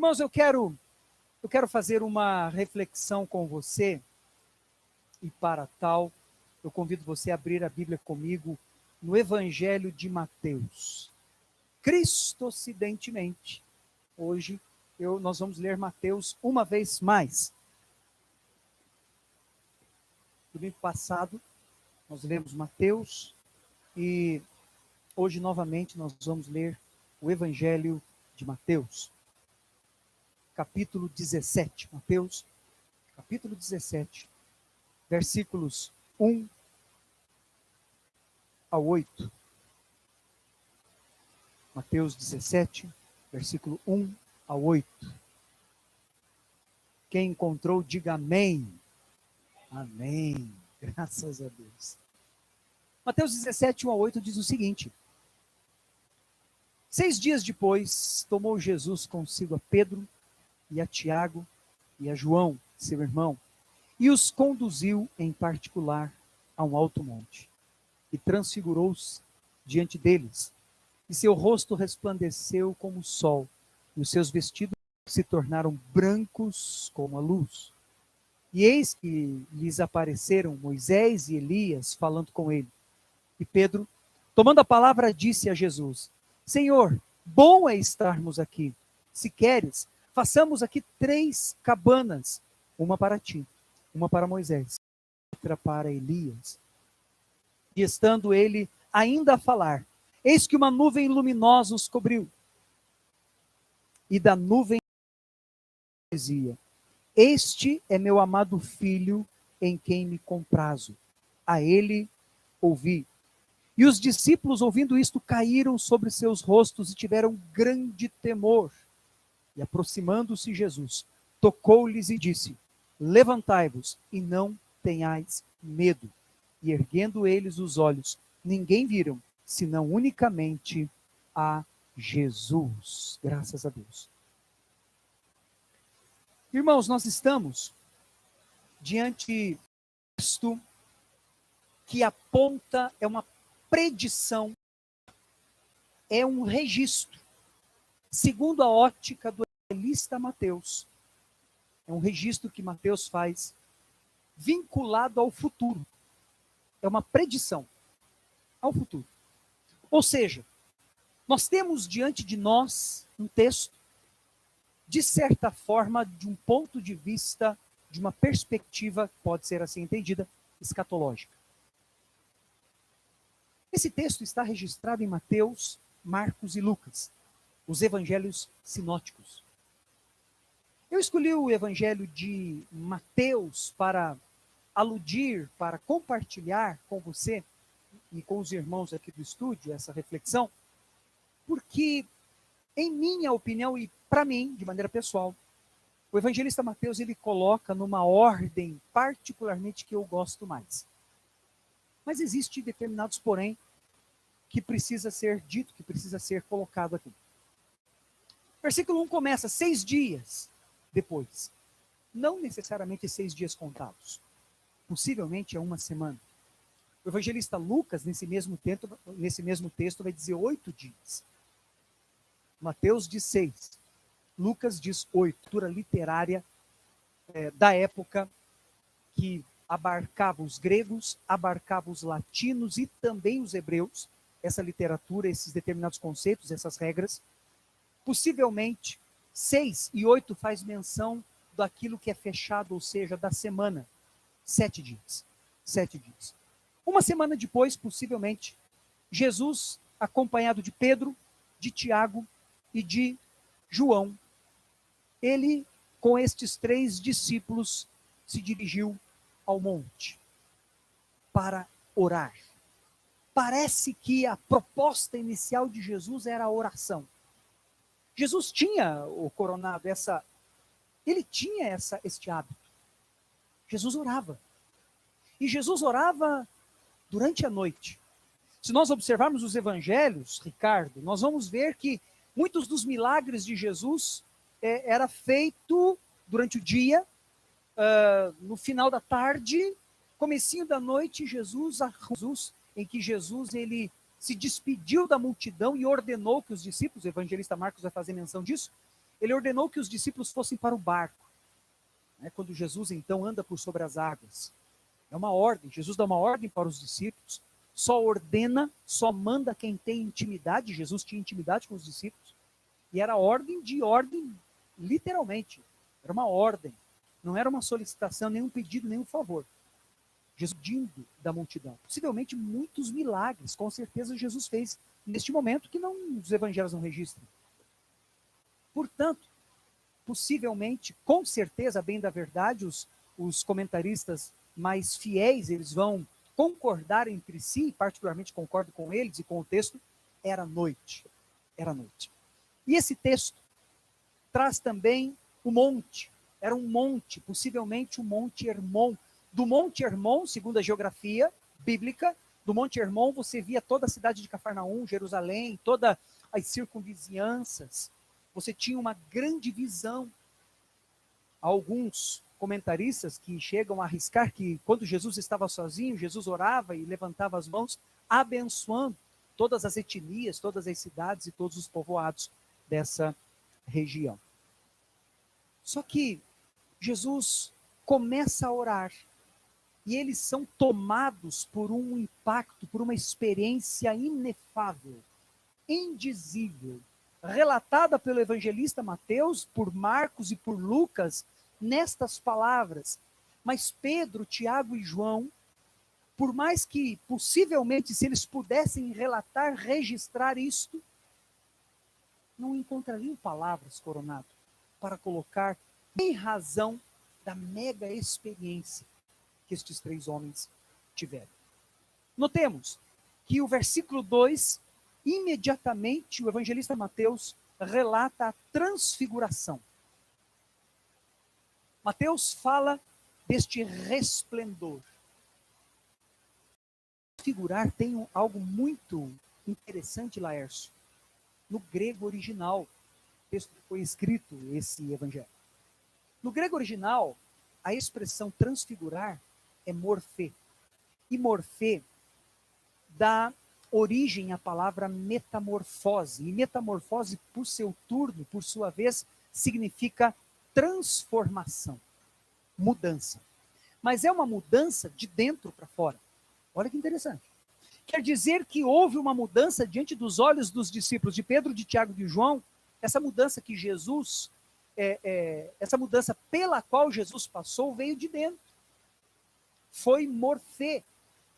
Irmãos, eu quero fazer uma reflexão com você, e para tal, eu convido você a abrir a Bíblia comigo no Evangelho de Mateus. Cristocidentemente, hoje nós vamos ler Mateus uma vez mais. Domingo passado, nós lemos Mateus, e hoje, novamente, nós vamos ler o Evangelho de Mateus. Capítulo 17, Mateus, capítulo 17, versículos 1 ao 8. Mateus 17, versículo 1 ao 8. Quem encontrou, diga amém. Amém. Graças a Deus. Mateus 17, 1 ao 8 diz o seguinte: 6 dias depois, tomou Jesus consigo a Pedro e a Tiago e a João, seu irmão, e os conduziu em particular a um alto monte, e transfigurou-se diante deles, e seu rosto resplandeceu como o sol, e os seus vestidos se tornaram brancos como a luz. E eis que lhes apareceram Moisés e Elias falando com ele. E Pedro, tomando a palavra, disse a Jesus: Senhor, bom é estarmos aqui. Se queres, façamos aqui 3 cabanas, uma para ti, uma para Moisés, outra para Elias. E estando ele ainda a falar, eis que uma nuvem luminosa os cobriu. E da nuvem dizia: Este é meu amado filho, em quem me comprazo. A ele ouvi. E os discípulos, ouvindo isto, caíram sobre seus rostos e tiveram grande temor. E aproximando-se Jesus, tocou-lhes e disse: Levantai-vos e não tenhais medo. E erguendo eles os olhos, ninguém viram, senão unicamente a Jesus. Graças a Deus. Irmãos, nós estamos diante de um texto que aponta, é uma predição, é um registro, segundo a ótica do evangelista Mateus. É um registro que Mateus faz vinculado ao futuro. É uma predição ao futuro. Ou seja, nós temos diante de nós um texto, de certa forma, de um ponto de vista, de uma perspectiva, pode ser assim entendida, escatológica. Esse texto está registrado em Mateus, Marcos e Lucas, os evangelhos sinóticos. Eu escolhi o evangelho de Mateus para aludir, para compartilhar com você e com os irmãos aqui do estúdio essa reflexão, porque, em minha opinião e para mim, de maneira pessoal, o evangelista Mateus ele coloca numa ordem particularmente que eu gosto mais. Mas existe determinados, porém, que precisa ser dito, que precisa ser colocado aqui. Versículo 1 começa: 6 dias depois. Não necessariamente 6 dias contados. Possivelmente é uma semana. O evangelista Lucas, nesse mesmo texto, vai dizer 8 dias. Mateus diz 6. Lucas diz 8. Cultura literária da época que abarcava os gregos, abarcava os latinos e também os hebreus. Essa literatura, esses determinados conceitos, essas regras. Possivelmente, 6 e 8 faz menção daquilo que é fechado, ou seja, da semana. 7 dias. 7 dias. Uma semana depois, possivelmente, Jesus, acompanhado de Pedro, de Tiago e de João, ele, com estes 3 discípulos, se dirigiu ao monte para orar. Parece que a proposta inicial de Jesus era a oração. Jesus tinha o coronado, ele tinha este hábito. Jesus orava. E Jesus orava durante a noite. Se nós observarmos os evangelhos, Ricardo, nós vamos ver que muitos dos milagres de Jesus era feito durante o dia, no final da tarde, comecinho da noite, em que Jesus ele se despediu da multidão e ordenou que os discípulos, o evangelista Marcos vai fazer menção disso, Ele ordenou que os discípulos fossem para o barco. Quando Jesus, então, anda por sobre as águas. É uma ordem. Jesus dá uma ordem para os discípulos. Só ordena, só manda quem tem intimidade. Jesus tinha intimidade com os discípulos. E era ordem de ordem, literalmente. Era uma ordem. Não era uma solicitação, nenhum pedido, nenhum favor. Jesus dindo da multidão. Possivelmente muitos milagres, com certeza Jesus fez neste momento que os evangelhos não registram. Portanto, possivelmente, com certeza, bem da verdade, os comentaristas mais fiéis, eles vão concordar entre si, particularmente concordo com eles e com o texto, era noite. Era noite. E esse texto traz também o monte. Era um monte, possivelmente o Monte Hermon. Do Monte Hermon, segundo a geografia bíblica, do Monte Hermon você via toda a cidade de Cafarnaum, Jerusalém, todas as circunvizinhanças. Você tinha uma grande visão. Alguns comentaristas que chegam a arriscar que quando Jesus estava sozinho, Jesus orava e levantava as mãos, abençoando todas as etnias, todas as cidades e todos os povoados dessa região. Só que Jesus começa a orar e eles são tomados por um impacto, por uma experiência inefável, indizível, relatada pelo evangelista Mateus, por Marcos e por Lucas, nestas palavras. Mas Pedro, Tiago e João, por mais que possivelmente, se eles pudessem relatar, registrar isto, não encontrariam palavras, Coronado, para colocar em razão da mega experiência que estes três homens tiveram. Notemos que o versículo 2, imediatamente o evangelista Mateus relata a transfiguração. Mateus fala deste resplendor. Transfigurar tem algo muito interessante, Laércio. No grego original, o texto que foi escrito, esse evangelho. No grego original, a expressão transfigurar é morfê. E morfê dá origem à palavra metamorfose. E metamorfose, por seu turno, por sua vez, significa transformação, mudança. Mas é uma mudança de dentro para fora. Olha que interessante. Quer dizer que houve uma mudança diante dos olhos dos discípulos de Pedro, de Tiago e de João. Essa mudança que Jesus, essa mudança pela qual Jesus passou, veio de dentro. Foi morfê,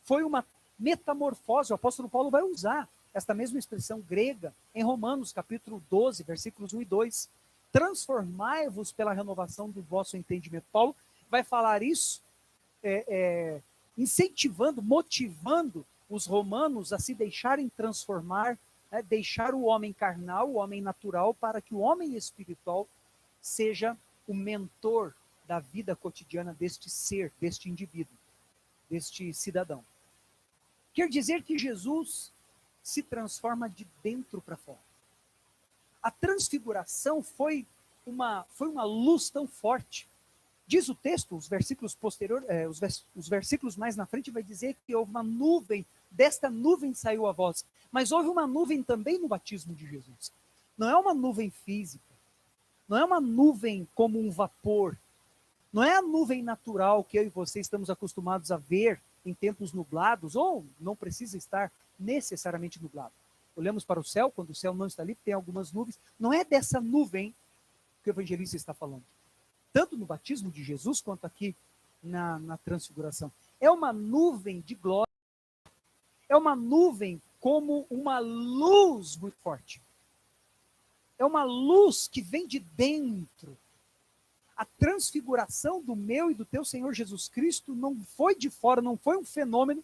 foi uma metamorfose. O apóstolo Paulo vai usar esta mesma expressão grega em Romanos, capítulo 12, versículos 1 e 2. Transformai-vos pela renovação do vosso entendimento. Paulo vai falar isso, incentivando, motivando os romanos a se deixarem transformar, deixar o homem carnal, o homem natural, para que o homem espiritual seja o mentor da vida cotidiana deste ser, deste indivíduo, deste cidadão. Quer dizer que Jesus se transforma de dentro para fora. A transfiguração foi uma luz tão forte. Diz o texto, os versículos posteriores, os versículos mais na frente vai dizer que houve uma nuvem, desta nuvem saiu a voz. Mas houve uma nuvem também no batismo de Jesus. Não é uma nuvem física, não é uma nuvem como um vapor, não é a nuvem natural que eu e você estamos acostumados a ver em tempos nublados, ou não precisa estar necessariamente nublado. Olhamos para o céu, quando o céu não está ali, tem algumas nuvens. Não é dessa nuvem que o evangelista está falando. Tanto no batismo de Jesus, quanto aqui na transfiguração. É uma nuvem de glória. É uma nuvem como uma luz muito forte. É uma luz que vem de dentro. A transfiguração do meu e do teu Senhor Jesus Cristo não foi de fora, não foi um fenômeno,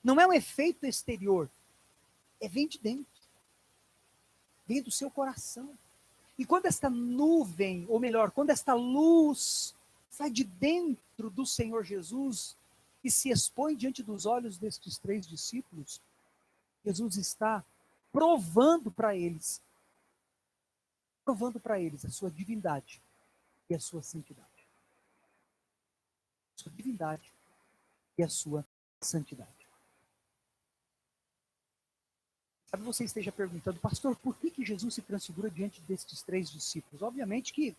não é um efeito exterior, vem de dentro, vem do seu coração. E quando esta nuvem, ou melhor, quando esta luz sai de dentro do Senhor Jesus e se expõe diante dos olhos destes três discípulos, Jesus está provando para eles a sua divindade e a sua santidade. A sua divindade e a sua santidade. Talvez você esteja perguntando, pastor, por que Jesus se transfigura diante destes 3 discípulos? Obviamente que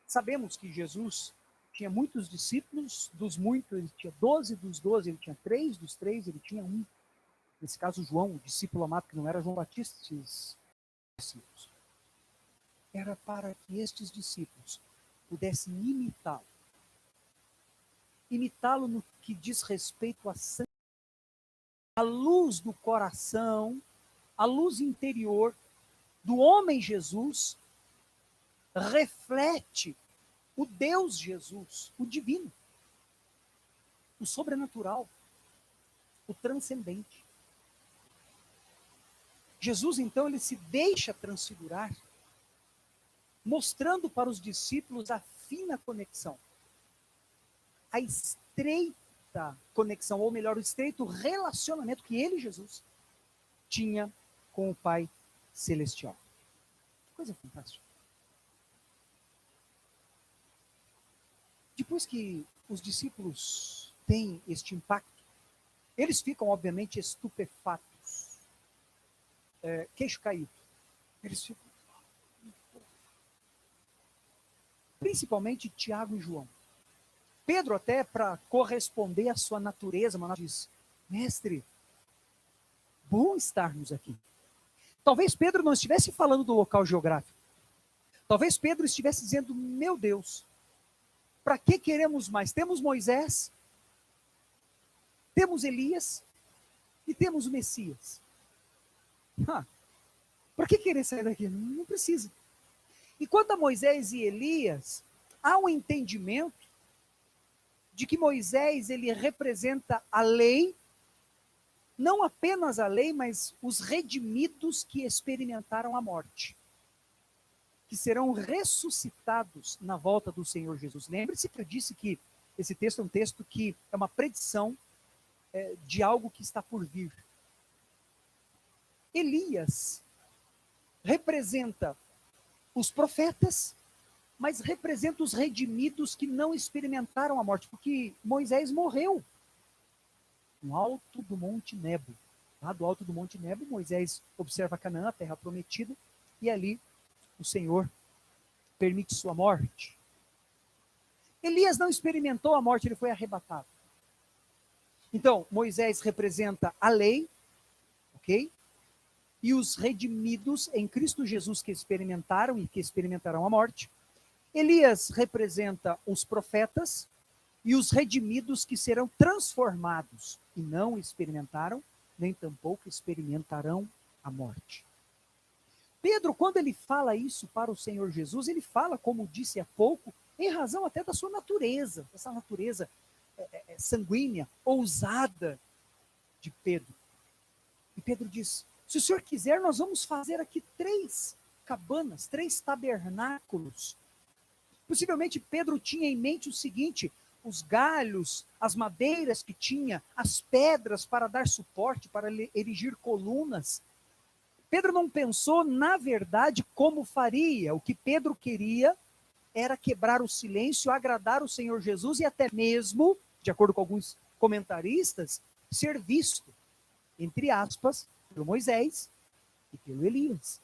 sabemos que Jesus tinha muitos discípulos, dos muitos ele tinha 12, dos 12 ele tinha 3, dos 3 ele tinha um. Nesse caso, João, o discípulo amado, que não era João Batista, esses discípulos. Era para que estes discípulos pudessem imitá-lo. Imitá-lo no que diz respeito à santidade, a luz do coração, a luz interior do homem Jesus reflete o Deus Jesus, o divino, o sobrenatural, o transcendente. Jesus, então, ele se deixa transfigurar, mostrando para os discípulos a fina conexão, a estreita conexão, ou melhor, o estreito relacionamento que ele, Jesus, tinha com o Pai Celestial. Coisa fantástica. Depois que os discípulos têm este impacto, eles ficam, obviamente, estupefatos, queixo caído. Eles ficam... Principalmente Tiago e João. Pedro, até para corresponder à sua natureza, mas diz, mestre, bom estarmos aqui. Talvez Pedro não estivesse falando do local geográfico. Talvez Pedro estivesse dizendo, meu Deus, para que queremos mais? Temos Moisés, temos Elias e temos o Messias. Para que querer sair daqui? Não precisa. E quanto a Moisés e Elias, há um entendimento de que Moisés ele representa a lei, não apenas a lei, mas os redimidos que experimentaram a morte, que serão ressuscitados na volta do Senhor Jesus. Lembre-se que eu disse que esse texto é um texto que é uma predição de algo que está por vir. Elias representa os profetas, mas representa os redimidos que não experimentaram a morte, porque Moisés morreu no alto do Monte Nebo. Lá do alto do Monte Nebo, Moisés observa Canaã, a terra prometida, e ali o Senhor permite sua morte. Elias não experimentou a morte, ele foi arrebatado. Então, Moisés representa a lei, ok? E os redimidos em Cristo Jesus que experimentaram e que experimentarão a morte. Elias representa os profetas e os redimidos que serão transformados e não experimentaram, nem tampouco experimentarão a morte. Pedro, quando ele fala isso para o Senhor Jesus, ele fala, como disse há pouco, em razão até da sua natureza, essa natureza sanguínea, ousada de Pedro. E Pedro diz, se o Senhor quiser, nós vamos fazer aqui 3 cabanas, 3 tabernáculos. Possivelmente Pedro tinha em mente o seguinte, os galhos, as madeiras que tinha, as pedras para dar suporte, para erigir colunas. Pedro não pensou, na verdade, como faria. O que Pedro queria era quebrar o silêncio, agradar o Senhor Jesus e até mesmo, de acordo com alguns comentaristas, ser visto, entre aspas, pelo Moisés e pelo Elias.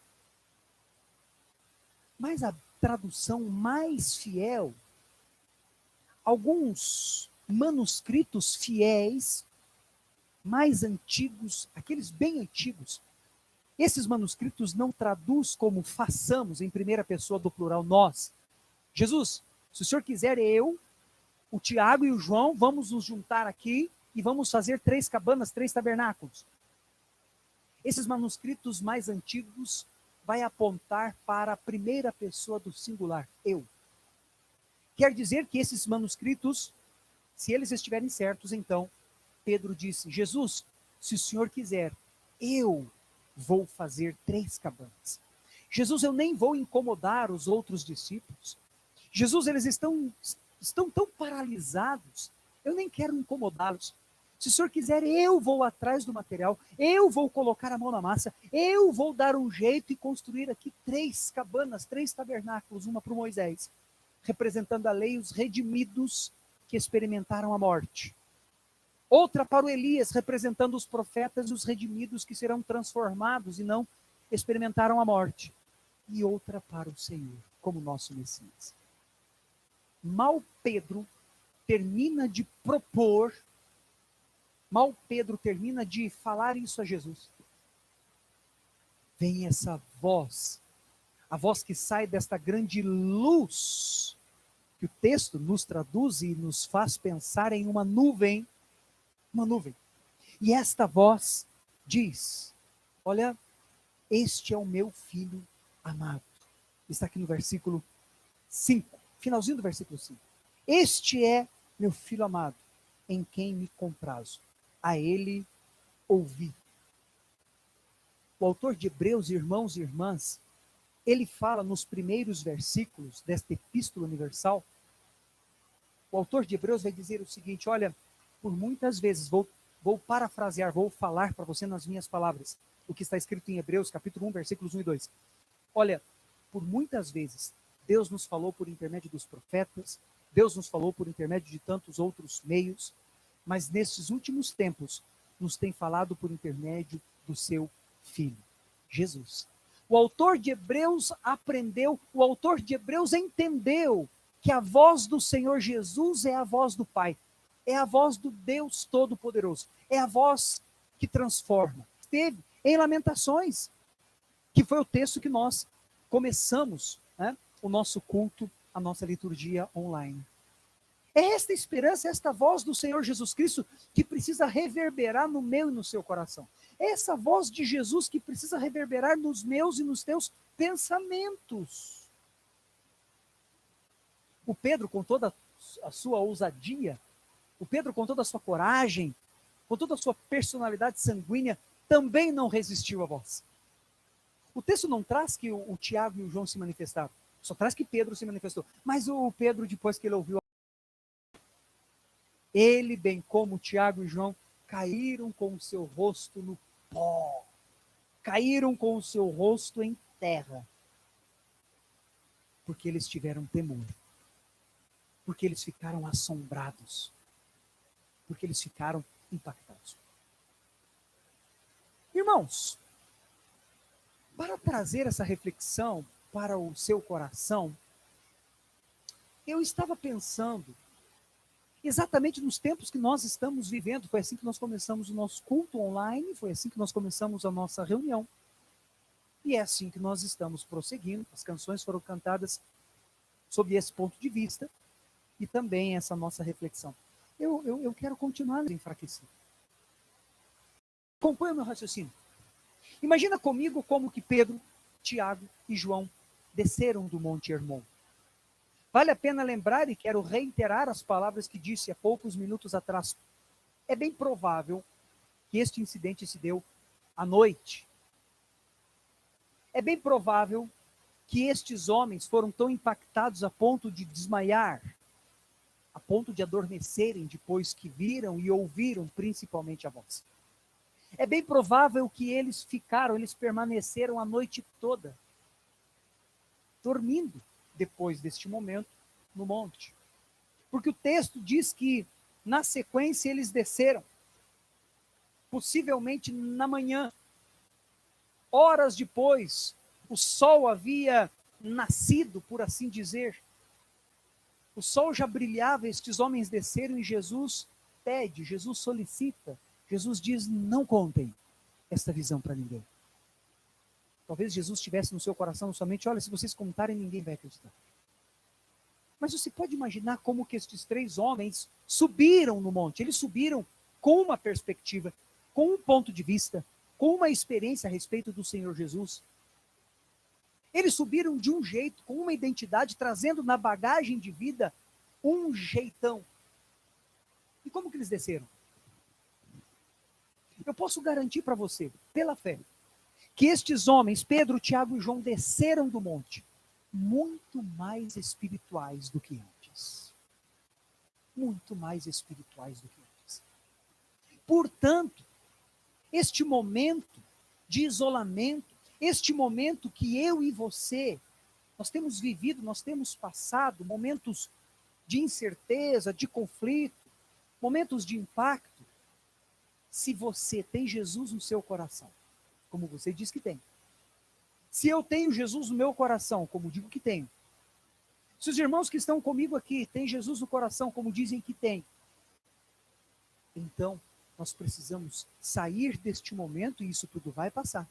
Mas a tradução mais fiel, alguns manuscritos fiéis, mais antigos, aqueles bem antigos, esses manuscritos não traduz como façamos em primeira pessoa do plural nós. Jesus, se o Senhor quiser, eu, o Tiago e o João, vamos nos juntar aqui e vamos fazer 3 cabanas, 3 tabernáculos. Esses manuscritos mais antigos vai apontar para a primeira pessoa do singular, eu. Quer dizer que esses manuscritos, se eles estiverem certos, então, Pedro disse, Jesus, se o Senhor quiser, eu vou fazer 3 cabanas. Jesus, eu nem vou incomodar os outros discípulos. Jesus, eles estão tão paralisados, eu nem quero incomodá-los. Se o Senhor quiser, eu vou atrás do material, eu vou colocar a mão na massa, eu vou dar um jeito e construir aqui 3 cabanas, 3 tabernáculos, uma para o Moisés, representando a lei, os redimidos que experimentaram a morte. Outra para o Elias, representando os profetas e os redimidos que serão transformados e não experimentaram a morte. E outra para o Senhor, como nosso Messias. Mal Pedro termina de propor, mal Pedro termina de falar isso a Jesus. Vem essa voz, a voz que sai desta grande luz, que o texto nos traduz e nos faz pensar em uma nuvem. E esta voz diz: olha, este é o meu filho amado. Está aqui no versículo 5, finalzinho do versículo 5. Este é meu filho amado, em quem me comprazo. A ele ouvi. O autor de Hebreus, irmãos e irmãs, ele fala nos primeiros versículos desta epístola universal. O autor de Hebreus vai dizer o seguinte: olha, por muitas vezes, vou parafrasear, vou falar para você nas minhas palavras, o que está escrito em Hebreus, capítulo 1, versículos 1 e 2. Olha, por muitas vezes, Deus nos falou por intermédio dos profetas, Deus nos falou por intermédio de tantos outros meios, mas nesses últimos tempos, nos tem falado por intermédio do seu Filho, Jesus. O autor de Hebreus aprendeu, o autor de Hebreus entendeu que a voz do Senhor Jesus é a voz do Pai, é a voz do Deus Todo-Poderoso, é a voz que transforma. Esteve em Lamentações, que foi o texto que nós começamos, né, o nosso culto, a nossa liturgia online. É esta esperança, esta voz do Senhor Jesus Cristo que precisa reverberar no meu e no seu coração. É essa voz de Jesus que precisa reverberar nos meus e nos teus pensamentos. O Pedro, com toda a sua ousadia, o Pedro, com toda a sua coragem, com toda a sua personalidade sanguínea, também não resistiu à voz. O texto não traz que o Tiago e o João se manifestaram, só traz que Pedro se manifestou. Mas o Pedro, depois que ele ouviu, ele, bem como Tiago e João, caíram com o seu rosto no pó, caíram com o seu rosto em terra, porque eles tiveram temor, porque eles ficaram assombrados, porque eles ficaram impactados. Irmãos, para trazer essa reflexão para o seu coração, eu estava pensando exatamente nos tempos que nós estamos vivendo. Foi assim que nós começamos o nosso culto online, foi assim que nós começamos a nossa reunião. E é assim que nós estamos prosseguindo. As canções foram cantadas sob esse ponto de vista e também essa nossa reflexão. Eu quero continuar enfraquecido. Acompanha o meu raciocínio. Imagina comigo como que Pedro, Tiago e João desceram do Monte Hermon. Vale a pena lembrar, e quero reiterar as palavras que disse há poucos minutos atrás. É bem provável que este incidente se deu à noite. É bem provável que estes homens foram tão impactados a ponto de desmaiar, a ponto de adormecerem depois que viram e ouviram principalmente a voz. É bem provável que eles permaneceram a noite toda, dormindo depois deste momento no monte. Porque o texto diz que, na sequência, eles desceram, possivelmente na manhã. Horas depois, o sol havia nascido, por assim dizer. O sol já brilhava, estes homens desceram e Jesus pede, Jesus solicita. Jesus diz: não contem esta visão para ninguém. Talvez Jesus tivesse no seu coração somente: olha, se vocês contarem, ninguém vai acreditar. Mas você pode imaginar como que estes três homens subiram no monte. Eles subiram com uma perspectiva, com um ponto de vista, com uma experiência a respeito do Senhor Jesus. Eles subiram de um jeito, com uma identidade, trazendo na bagagem de vida um jeitão. E como que eles desceram? Eu posso garantir para você, pela fé, que estes homens, Pedro, Tiago e João, desceram do monte muito mais espirituais do que antes. Muito mais espirituais do que antes. Portanto, este momento de isolamento, este momento que eu e você, nós temos vivido, nós temos passado momentos de incerteza, de conflito, momentos de impacto, se você tem Jesus no seu coração, como você diz que tem. Se eu tenho Jesus no meu coração, como digo que tenho. Se os irmãos que estão comigo aqui têm Jesus no coração, como dizem que têm, então nós precisamos sair deste momento, e isso tudo vai passar,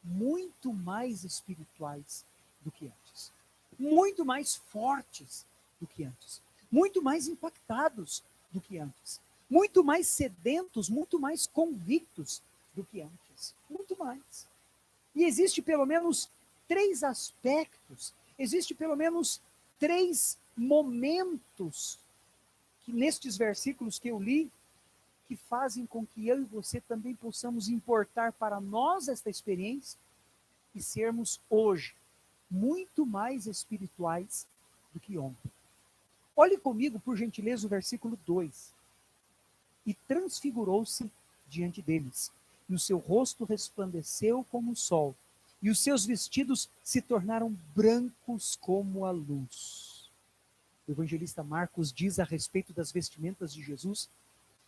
muito mais espirituais do que antes. Muito mais fortes do que antes. Muito mais impactados do que antes. Muito mais sedentos, muito mais convictos do que antes. Muito mais. E existe pelo menos 3 aspectos, existe pelo menos 3 momentos que nestes versículos que eu li, que fazem com que eu e você também possamos importar para nós esta experiência e sermos hoje muito mais espirituais do que ontem. Olhe comigo, por gentileza, o versículo 2. E transfigurou-se diante deles, e o seu rosto resplandeceu como o sol, e os seus vestidos se tornaram brancos como a luz. O evangelista Marcos diz a respeito das vestimentas de Jesus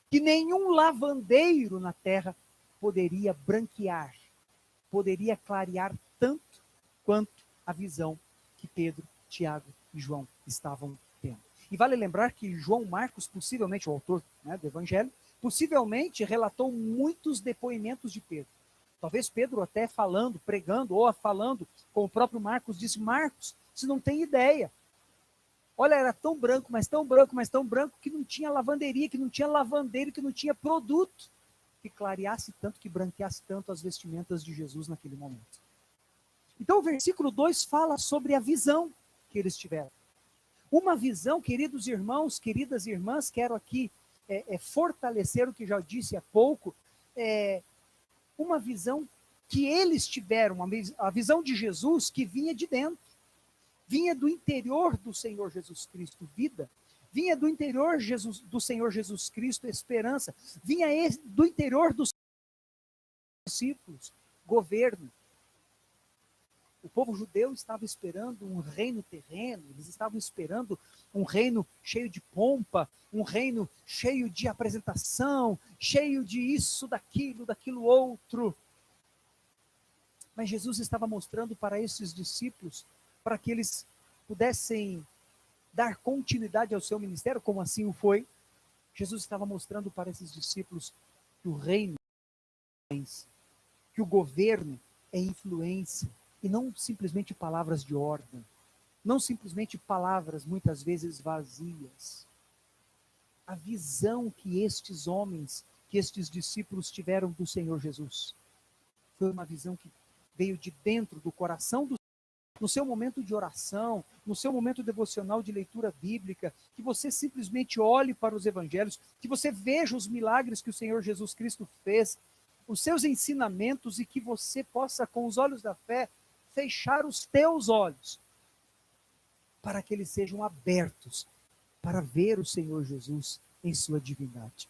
que nenhum lavandeiro na terra poderia branquear, poderia clarear tanto quanto a visão que Pedro, Tiago e João estavam tendo. E vale lembrar que João Marcos, possivelmente o autor, né, do Evangelho, possivelmente relatou muitos depoimentos de Pedro. Talvez Pedro até falando, pregando, ou falando com o próprio Marcos, disse: Marcos, você não tem ideia. Olha, era tão branco, mas tão branco, mas tão branco, que não tinha lavanderia, que não tinha lavandeiro, que não tinha produto que clareasse tanto, que branqueasse tanto as vestimentas de Jesus naquele momento. Então o versículo 2 fala sobre a visão que eles tiveram. Uma visão, queridos irmãos, queridas irmãs, quero aqui fortalecer o que já disse há pouco, uma visão que eles tiveram, a visão de Jesus que vinha de dentro, vinha do interior do Senhor Jesus Cristo, vida, vinha do interior do Senhor Jesus Cristo, esperança, vinha do interior dos discípulos, governo. O povo judeu estava esperando um reino terreno, eles estavam esperando um reino cheio de pompa, um reino cheio de apresentação, cheio de isso, daquilo outro. Mas Jesus estava mostrando para esses discípulos, para que eles pudessem dar continuidade ao seu ministério, como assim o foi. Jesus estava mostrando para esses discípulos que o reino é influência, que o governo é influência, e não simplesmente palavras de ordem, não simplesmente palavras muitas vezes vazias. A visão que estes homens, que estes discípulos tiveram do Senhor Jesus, foi uma visão que veio de dentro do coração do no seu momento de oração, no seu momento devocional de leitura bíblica, que você simplesmente olhe para os evangelhos, que você veja os milagres que o Senhor Jesus Cristo fez, os seus ensinamentos, e que você possa, com os olhos da fé, fechar os teus olhos, para que eles sejam abertos, para ver o Senhor Jesus em sua divindade.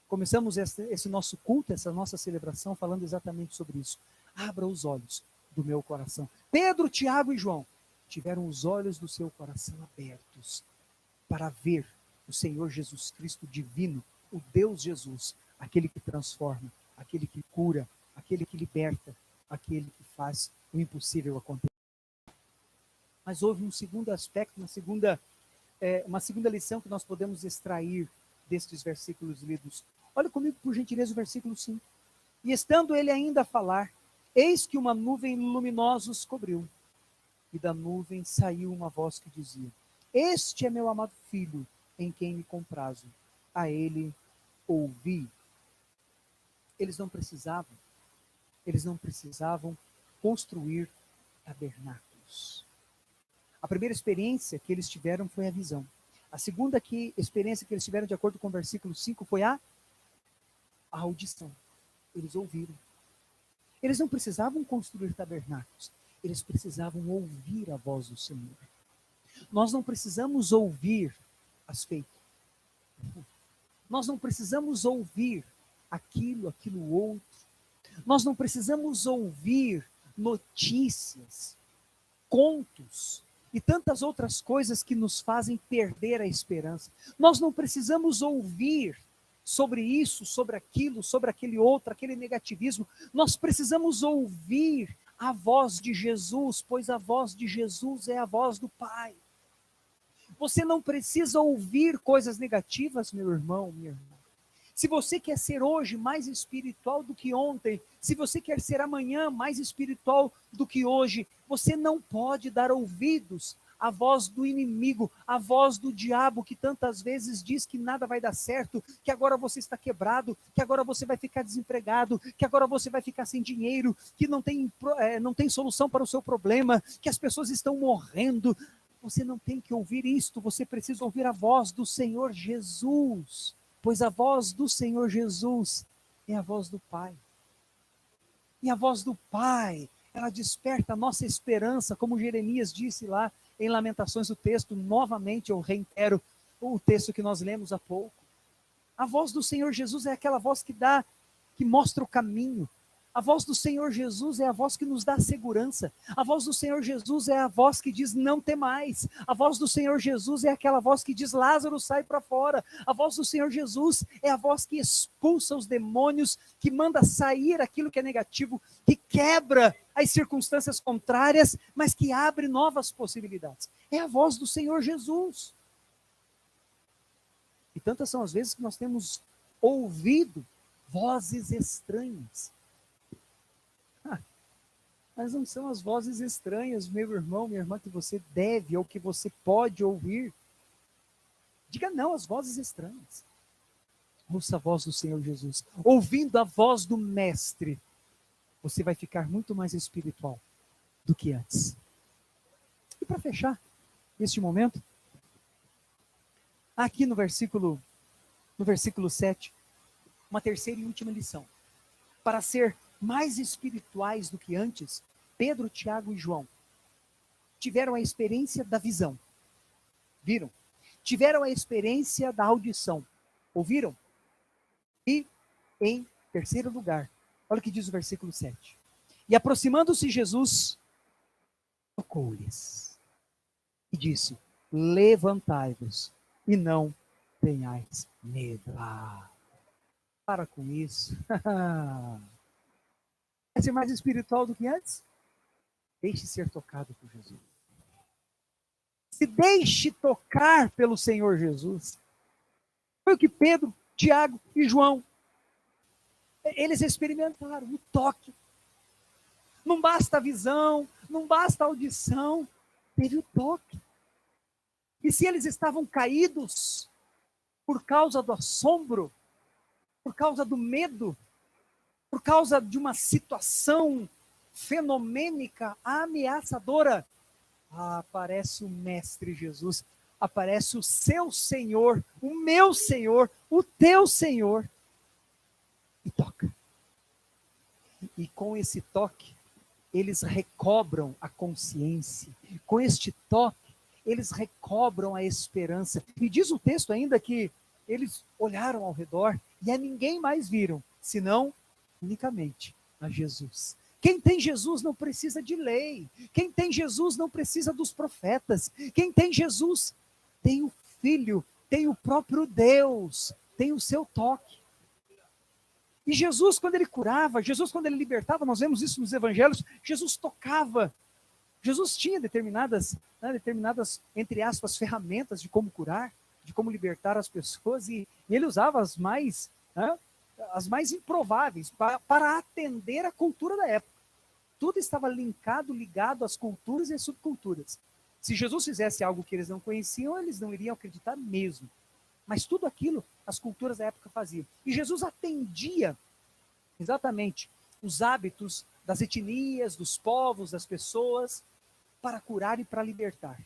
Começamos esse nosso culto, essa nossa celebração, falando exatamente sobre isso. Abra os olhos do meu coração. Pedro, Tiago e João tiveram os olhos do seu coração abertos para ver o Senhor Jesus Cristo divino, o Deus Jesus, aquele que transforma, aquele que cura, aquele que liberta, aquele que faz o impossível acontecer. Mas houve um segundo aspecto, uma segunda lição que nós podemos extrair destes versículos lidos. Olha comigo, por gentileza, o versículo 5. E estando ele ainda a falar, eis que uma nuvem luminosa os cobriu, e da nuvem saiu uma voz que dizia: Este é meu amado filho, em quem me comprazo. A ele ouvi. Eles não precisavam construir tabernáculos. A primeira experiência que eles tiveram foi a visão. A segunda experiência que eles tiveram, de acordo com o versículo 5, foi a audição. Eles ouviram. Eles não precisavam construir tabernáculos, eles precisavam ouvir a voz do Senhor. Nós não precisamos ouvir as fake. Nós não precisamos ouvir aquilo outro. Nós não precisamos ouvir notícias, contos e tantas outras coisas que nos fazem perder a esperança. Nós não precisamos ouvir sobre isso, sobre aquilo, sobre aquele outro, aquele negativismo. Nós precisamos ouvir a voz de Jesus, pois a voz de Jesus é a voz do Pai. Você não precisa ouvir coisas negativas, meu irmão, minha irmã. Se você quer ser hoje mais espiritual do que ontem, se você quer ser amanhã mais espiritual do que hoje, você não pode dar ouvidos à voz do inimigo, à voz do diabo, que tantas vezes diz que nada vai dar certo, que agora você está quebrado, que agora você vai ficar desempregado, que agora você vai ficar sem dinheiro, que não tem solução para o seu problema, que as pessoas estão morrendo. Você não tem que ouvir isto, você precisa ouvir a voz do Senhor Jesus, pois a voz do Senhor Jesus é a voz do Pai. E a voz do Pai, ela desperta a nossa esperança, como Jeremias disse lá em Lamentações, o texto, novamente eu reitero o texto que nós lemos há pouco. A voz do Senhor Jesus é aquela voz que mostra o caminho. A voz do Senhor Jesus é a voz que nos dá segurança. A voz do Senhor Jesus é a voz que diz não temais. A voz do Senhor Jesus é aquela voz que diz Lázaro, sai para fora. A voz do Senhor Jesus é a voz que expulsa os demônios, que manda sair aquilo que é negativo, que quebra as circunstâncias contrárias, mas que abre novas possibilidades. É a voz do Senhor Jesus. E tantas são as vezes que nós temos ouvido vozes estranhas. Mas não são as vozes estranhas, meu irmão, minha irmã, que você deve ou que você pode ouvir. Diga não às vozes estranhas. Ouça a voz do Senhor Jesus. Ouvindo a voz do Mestre, você vai ficar muito mais espiritual do que antes. E para fechar este momento, aqui no versículo 7, uma terceira e última lição. Para ser mais espirituais do que antes, Pedro, Tiago e João tiveram a experiência da visão. Viram? Tiveram a experiência da audição. Ouviram? E, em terceiro lugar, olha o que diz o versículo 7. E aproximando-se Jesus, tocou-lhes e disse, levantai-vos e não tenhais medo. Para com isso. Quer ser mais espiritual do que antes? Deixe ser tocado por Jesus. Se deixe tocar pelo Senhor Jesus. Foi o que Pedro, Tiago e João, eles experimentaram, o toque. Não basta a visão, não basta a audição, teve o toque. E se eles estavam caídos por causa do assombro, por causa do medo, por causa de uma situação fenomênica, ameaçadora, aparece o Mestre Jesus, aparece o seu Senhor, o meu Senhor, o teu Senhor, e toca. E com esse toque, eles recobram a consciência. Com este toque, eles recobram a esperança. E diz o texto ainda que eles olharam ao redor e a ninguém mais viram, senão unicamente a Jesus. Quem tem Jesus não precisa de lei. Quem tem Jesus não precisa dos profetas. Quem tem Jesus tem o Filho, tem o próprio Deus, tem o seu toque. E Jesus, quando ele curava, Jesus, quando ele libertava, nós vemos isso nos evangelhos, Jesus tocava. Jesus tinha determinadas, entre aspas, ferramentas de como curar, de como libertar as pessoas, e ele usava as mais improváveis para atender a cultura da época. Tudo estava ligado às culturas e às subculturas. Se Jesus fizesse algo que eles não conheciam, eles não iriam acreditar mesmo. Mas tudo aquilo as culturas da época faziam. E Jesus atendia exatamente os hábitos das etnias, dos povos, das pessoas, para curar e para libertar.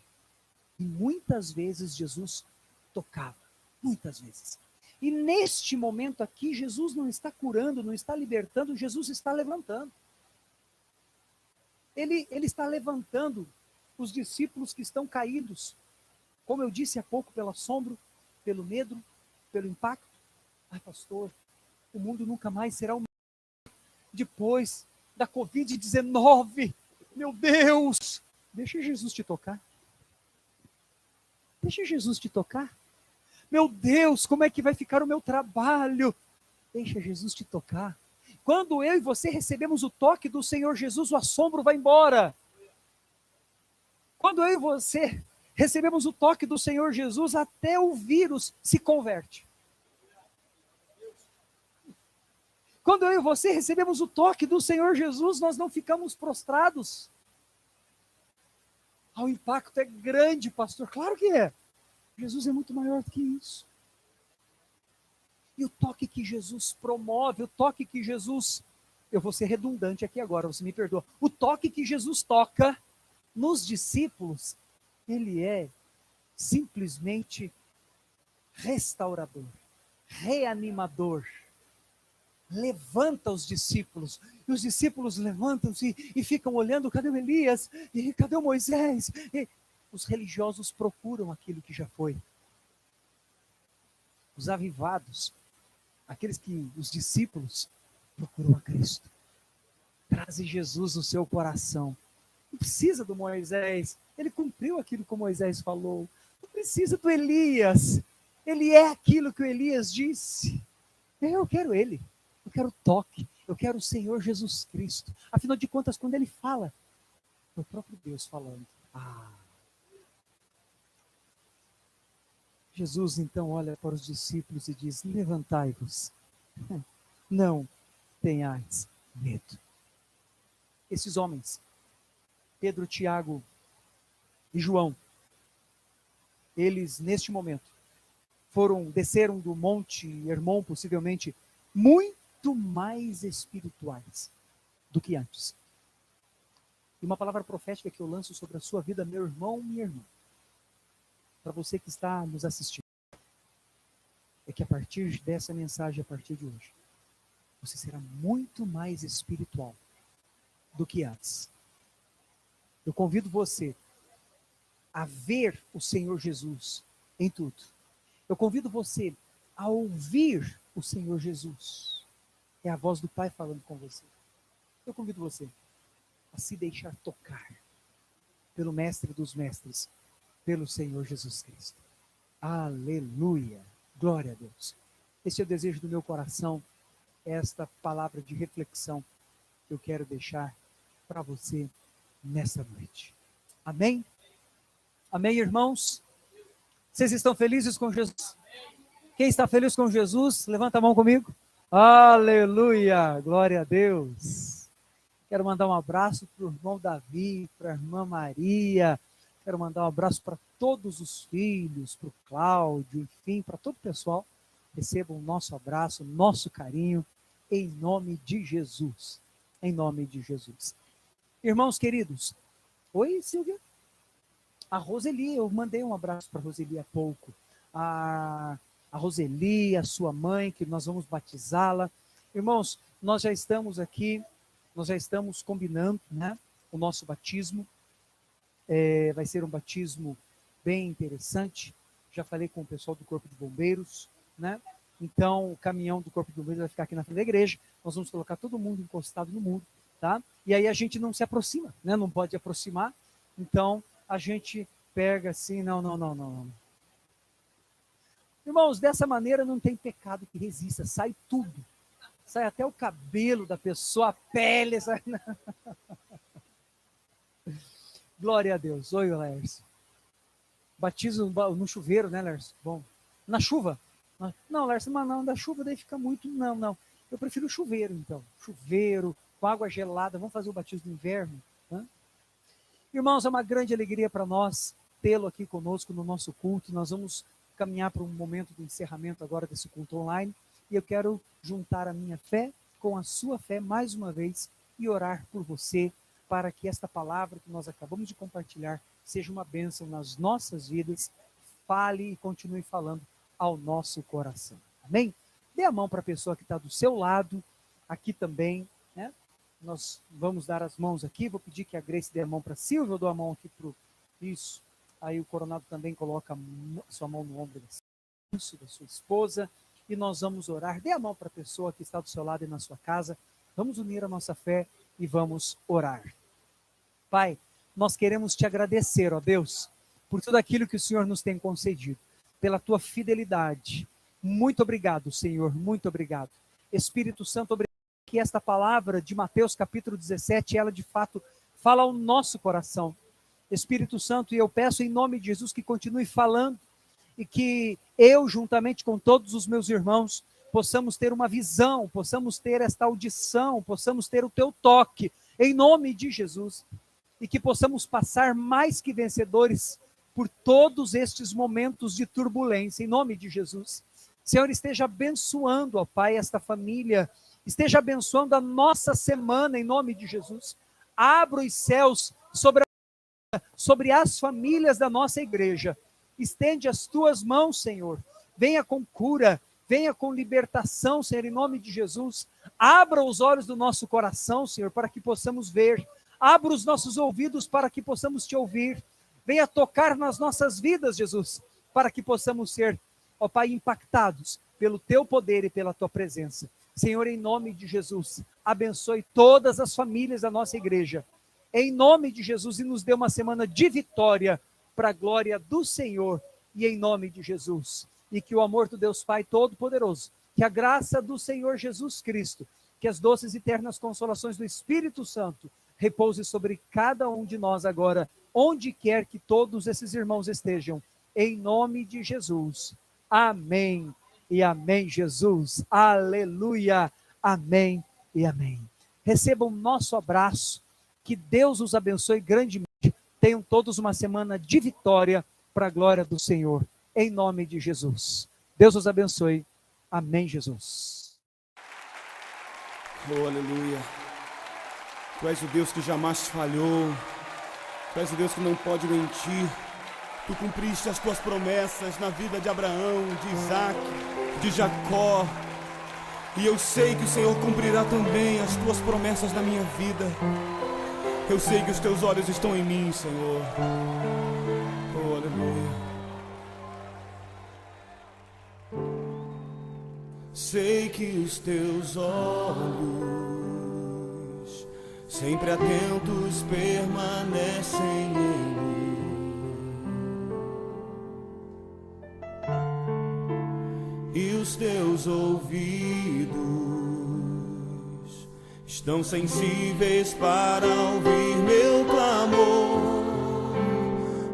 E muitas vezes Jesus tocava. Muitas vezes. E neste momento aqui, Jesus não está curando, não está libertando, Jesus está levantando. Ele está levantando os discípulos que estão caídos, como eu disse há pouco, pelo assombro, pelo medo, pelo impacto. Ai, pastor, o mundo nunca mais será o mesmo depois da Covid-19. Meu Deus! Deixa Jesus te tocar. Deixa Jesus te tocar. Meu Deus, como é que vai ficar o meu trabalho? Deixa Jesus te tocar. Quando eu e você recebemos o toque do Senhor Jesus, o assombro vai embora. Quando eu e você recebemos o toque do Senhor Jesus, até o vírus se converte. Quando eu e você recebemos o toque do Senhor Jesus, nós não ficamos prostrados. O impacto é grande, pastor. Claro que é. Jesus é muito maior do que isso. E o toque que Jesus promove, o toque que Jesus... Eu vou ser redundante aqui agora, você me perdoa. O toque que Jesus toca nos discípulos, ele é simplesmente restaurador, reanimador. Levanta os discípulos, e os discípulos levantam-se e ficam olhando, cadê o Elias? E cadê o Moisés? E os religiosos procuram aquilo que já foi. Os avivados, aqueles que, os discípulos, procuram a Cristo. Trazem Jesus no seu coração. Não precisa do Moisés, ele cumpriu aquilo que o Moisés falou. Não precisa do Elias, ele é aquilo que o Elias disse. Eu quero ele. Eu quero toque, eu quero o Senhor Jesus Cristo. Afinal de contas, quando ele fala, é o próprio Deus falando. Jesus então olha para os discípulos e diz: levantai-vos, não tenhais medo. Esses homens, Pedro, Tiago e João, eles neste momento desceram do Monte Hermon, possivelmente muito mais espirituais do que antes. E uma palavra profética que eu lanço sobre a sua vida, meu irmão, minha irmã, para você que está nos assistindo, é que a partir dessa mensagem, a partir de hoje, você será muito mais espiritual do que antes. Eu convido você a ver o Senhor Jesus em tudo. Eu convido você a ouvir o Senhor Jesus. É a voz do Pai falando com você. Eu convido você a se deixar tocar pelo Mestre dos Mestres, pelo Senhor Jesus Cristo. Aleluia! Glória a Deus. Esse é o desejo do meu coração, esta palavra de reflexão que eu quero deixar para você nessa noite. Amém? Amém, irmãos? Vocês estão felizes com Jesus? Quem está feliz com Jesus, levanta a mão comigo. Aleluia! Glória a Deus! Quero mandar um abraço para o irmão Davi, para a irmã Maria. Quero mandar um abraço para todos os filhos, para o Cláudio, enfim, para todo o pessoal. Recebam o nosso abraço, nosso carinho, em nome de Jesus. Em nome de Jesus. Irmãos queridos, oi, Silvia? A Roseli, eu mandei um abraço para a Roseli há pouco. A Roseli, a sua mãe, que nós vamos batizá-la. Irmãos, nós já estamos aqui, nós já estamos combinando, né, o nosso batismo. Vai ser um batismo bem interessante. Já falei com o pessoal do Corpo de Bombeiros, né? Então, o caminhão do Corpo de Bombeiros vai ficar aqui na frente da igreja. Nós vamos colocar todo mundo encostado no muro, tá? E aí a gente não se aproxima, né? Não pode aproximar. Então, a gente pega assim, não. Irmãos, dessa maneira não tem pecado que resista, sai tudo. Sai até o cabelo da pessoa, a pele, sai... Glória a Deus. Oi, Lércio. Batismo no chuveiro, né, Lércio? Bom, na chuva. Não, Lércio, mas não, da chuva daí fica muito... Não. Eu prefiro chuveiro, então. Chuveiro, com água gelada. Vamos fazer o batismo no inverno, né? Irmãos, é uma grande alegria para nós tê-lo aqui conosco no nosso culto. Nós vamos caminhar para um momento do encerramento agora desse culto online. E eu quero juntar a minha fé com a sua fé mais uma vez e orar por você, para que esta palavra que nós acabamos de compartilhar seja uma bênção nas nossas vidas, fale e continue falando ao nosso coração. Amém? Dê a mão para a pessoa que está do seu lado, aqui também, né? Nós vamos dar as mãos aqui, vou pedir que a Grace dê a mão para a Silvia, eu dou a mão aqui para o... Isso. Aí o Coronado também coloca a sua mão no ombro da sua esposa, e nós vamos orar. Dê a mão para a pessoa que está do seu lado e na sua casa. Vamos unir a nossa fé e vamos orar. Pai, nós queremos te agradecer, ó Deus, por tudo aquilo que o Senhor nos tem concedido. pela tua fidelidade. Muito obrigado, Senhor, muito obrigado. Espírito Santo, obrigado que esta palavra de Mateus capítulo 17, ela de fato fala ao nosso coração. Espírito Santo, e eu peço em nome de Jesus que continue falando e que eu, juntamente com todos os meus irmãos, possamos ter uma visão, possamos ter esta audição, possamos ter o teu toque, em nome de Jesus, e que possamos passar mais que vencedores por todos estes momentos de turbulência, em nome de Jesus. Senhor, esteja abençoando, ó Pai, esta família, esteja abençoando a nossa semana, em nome de Jesus. Abra os céus sobre as famílias da nossa igreja. Estende as tuas mãos, Senhor. Venha com cura, venha com libertação, Senhor, em nome de Jesus. Abra os olhos do nosso coração, Senhor, para que possamos ver. Abra os nossos ouvidos para que possamos te ouvir. Venha tocar nas nossas vidas, Jesus, para que possamos ser, ó Pai, impactados pelo teu poder e pela tua presença. Senhor, em nome de Jesus, abençoe todas as famílias da nossa igreja. Em nome de Jesus, e nos dê uma semana de vitória para a glória do Senhor, e em nome de Jesus. E que o amor do Deus Pai Todo-Poderoso, que a graça do Senhor Jesus Cristo, que as doces e eternas consolações do Espírito Santo repouse sobre cada um de nós agora, onde quer que todos esses irmãos estejam, em nome de Jesus. Amém e amém, Jesus. Aleluia. Amém e amém. Recebam nosso abraço. Que Deus os abençoe grandemente. Tenham todos uma semana de vitória para a glória do Senhor. Em nome de Jesus. Deus os abençoe. Amém, Jesus. Oh, aleluia. Tu és o Deus que jamais falhou. Tu és o Deus que não pode mentir. Tu cumpriste as tuas promessas na vida de Abraão, de Isaac, de Jacó. E eu sei que o Senhor cumprirá também as tuas promessas na minha vida. Eu sei que os teus olhos estão em mim, Senhor. Oh, aleluia. Sei que os teus olhos, sempre atentos, permanecem em mim. E os teus ouvidos estão sensíveis para ouvir meu clamor.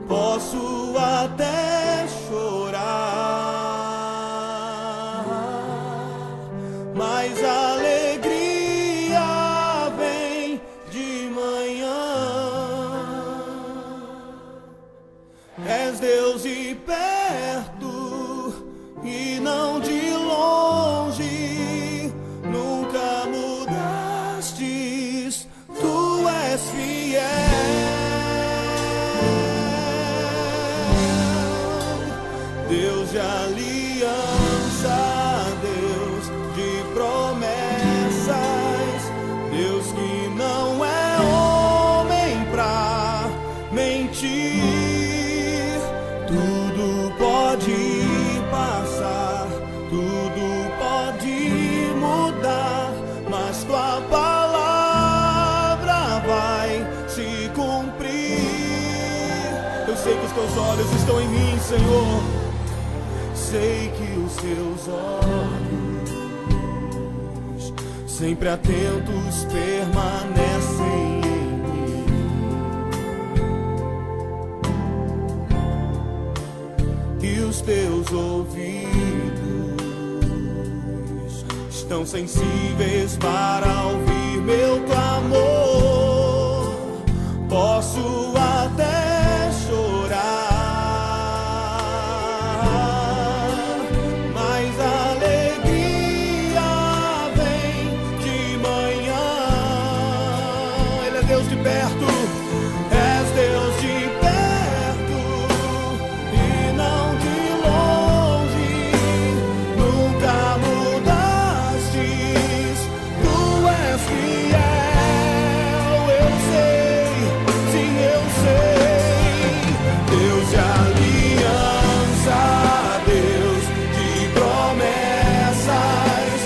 Posso até chorar, mas a alegria vem de manhã. És Deus de perto e não de longe, nunca mudastes, tu és fiel. Deus de aliança, Deus de promessas, Deus que não é homem pra mentir. Tudo pode passar, tudo pode mudar, mas tua palavra vai se cumprir. Eu sei que os teus olhos estão em mim, Senhor. Sei que os teus olhos, sempre atentos, permanecem em mim. E os teus ouvidos estão sensíveis para ouvir meu clamor. Posso até chorar, mas a alegria vem de manhã. Ele é Deus de perto, és Deus de perto e não de longe, nunca mudastes, tu és fiel. Eu sei, sim, eu sei. Deus de aliança, Deus de promessas,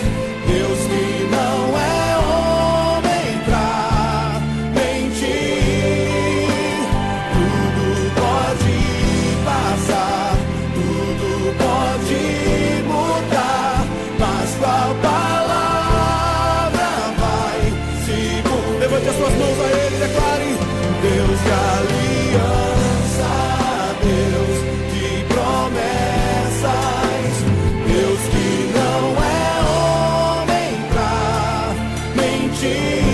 Deus que não é homem pra mentir. Levante as suas mãos a Ele, declare: Deus de aliança, Deus de promessas, Deus que não é homem pra mentir.